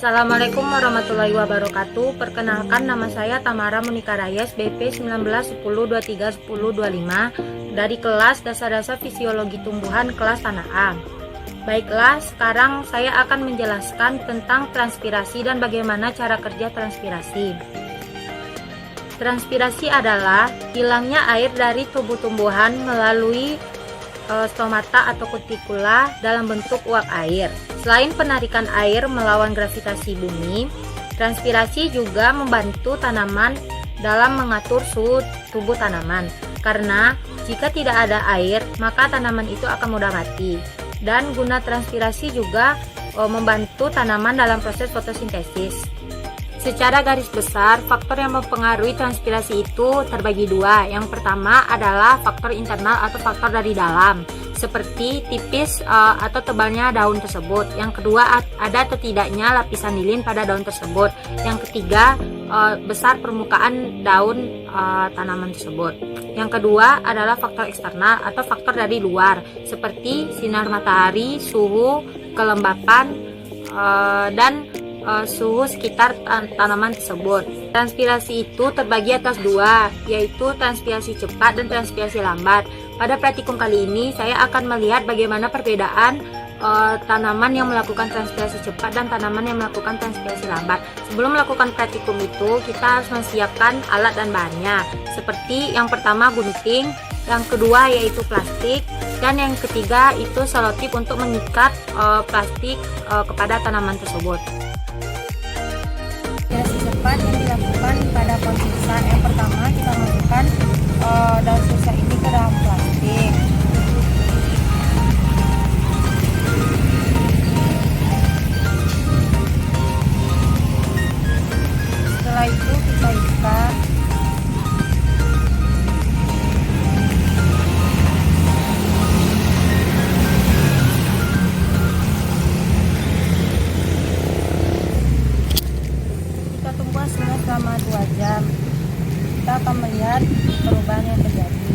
Assalamualaikum warahmatullahi wabarakatuh. Perkenalkan, nama saya Tamara Monika Rayes, BP 1910231025 dari kelas Dasar-Dasar Fisiologi Tumbuhan kelas Tanah A. Baiklah, sekarang saya akan menjelaskan tentang transpirasi dan bagaimana cara kerja transpirasi. Transpirasi adalah hilangnya air dari tubuh tumbuhan melalui stomata atau kutikula dalam bentuk uap air. Selain penarikan air melawan gravitasi bumi, transpirasi juga membantu tanaman dalam mengatur suhu tubuh tanaman. Karena jika tidak ada air, maka tanaman itu akan mudah mati. Dan guna transpirasi juga membantu tanaman dalam proses fotosintesis. Secara garis besar, faktor yang mempengaruhi transpirasi itu terbagi dua. Yang pertama adalah faktor internal atau faktor dari dalam, seperti tipis atau tebalnya daun tersebut. Yang kedua, ada atau tidaknya lapisan lilin pada daun tersebut. Yang ketiga, besar permukaan daun tanaman tersebut. Yang kedua adalah faktor eksternal atau faktor dari luar, seperti sinar matahari, suhu, kelembapan, dan suhu sekitar tanaman tersebut. Transpirasi itu terbagi atas dua, yaitu transpirasi cepat dan transpirasi lambat. Pada praktikum kali ini saya akan melihat bagaimana perbedaan tanaman yang melakukan transpirasi cepat dan tanaman yang melakukan transpirasi lambat. Sebelum melakukan praktikum itu, kita harus menyiapkan alat dan bahannya, seperti yang pertama gunting, yang kedua yaitu plastik, dan yang ketiga itu selotip untuk mengikat plastik kepada tanaman tersebut. Transpirasi cepat yang dilakukan pada pohon sirsa. Yang pertama, kita masukkan daun sirsa ini ke dalam plastik. Setelah itu kita ikat. Tunggu hasilnya selama 2 jam. Kita akan melihat perubahan yang terjadi.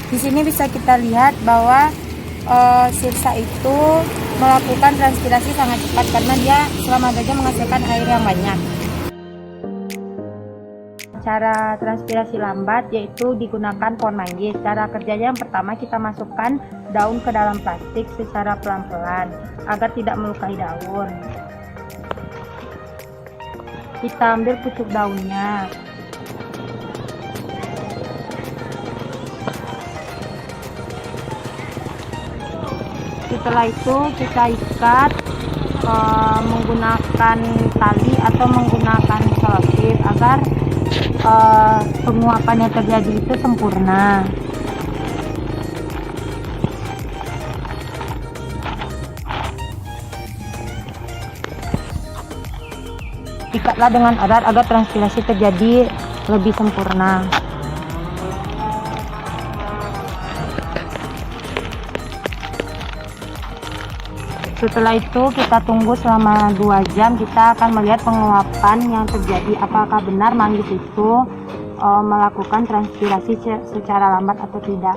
Di sini bisa kita lihat bahwa sirsa itu melakukan transpirasi sangat cepat karena dia selama 2 jam menghasilkan air yang banyak. Cara transpirasi lambat yaitu digunakan pohon manggis. Cara kerjanya yang pertama, kita masukkan daun ke dalam plastik secara pelan-pelan agar tidak melukai daun. Kita ambil pucuk daunnya. Setelah itu kita ikat menggunakan tali atau menggunakan selotip agar penguapan yang terjadi itu sempurna. Ikatlah dengan erat agar transpirasi terjadi lebih sempurna. Setelah itu kita tunggu selama 2 jam. Kita akan melihat penguapan yang terjadi, apakah benar manggis itu melakukan transpirasi secara lambat atau tidak.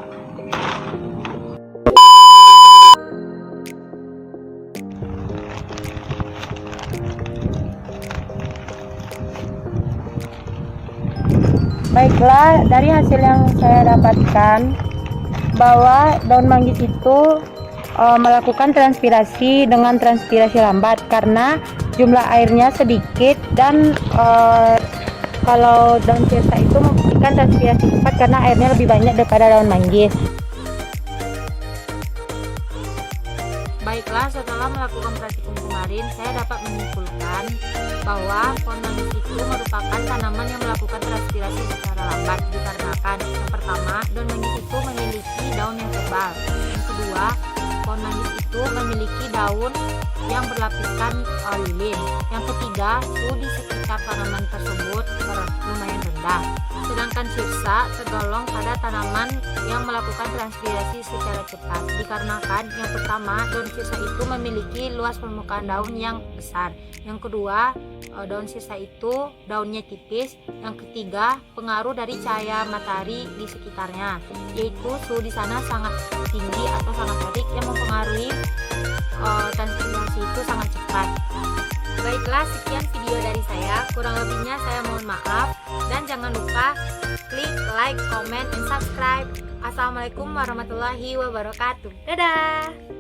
Baiklah, dari hasil yang saya dapatkan bahwa daun manggis itu melakukan transpirasi dengan transpirasi lambat karena jumlah airnya sedikit, dan kalau daun sirsa itu membuktikan transpirasi cepat karena airnya lebih banyak daripada daun manggis. Baiklah, setelah melakukan praktikum kemarin, saya dapat menyimpulkan bahwa pohon manggis itu merupakan tanaman yang melakukan transpirasi secara lambat dikarenakan yang pertama, daun manggis itu memiliki daun yang tebal. Yang kedua, pohon manggis itu memiliki daun yang berlapiskan lilin. Yang ketiga, suhu di sekitar tanaman tersebut lumayan rendah. rendah. Sedangkan sirsa tergolong pada tanaman yang melakukan transpirasi secara cepat, dikarenakan yang pertama, daun sirsa itu memiliki luas permukaan daun yang besar. Yang kedua, daun sirsa itu daunnya tipis. Yang ketiga, pengaruh dari cahaya matahari di sekitarnya, yaitu suhu di sana sangat tinggi atau sangat terik yang mempengaruhi transpirasi itu sangat cepat. Baiklah, sekian video dari saya. Kurang lebihnya saya mohon maaf. Dan jangan lupa klik like, comment, and subscribe. Assalamualaikum warahmatullahi wabarakatuh. Dadah!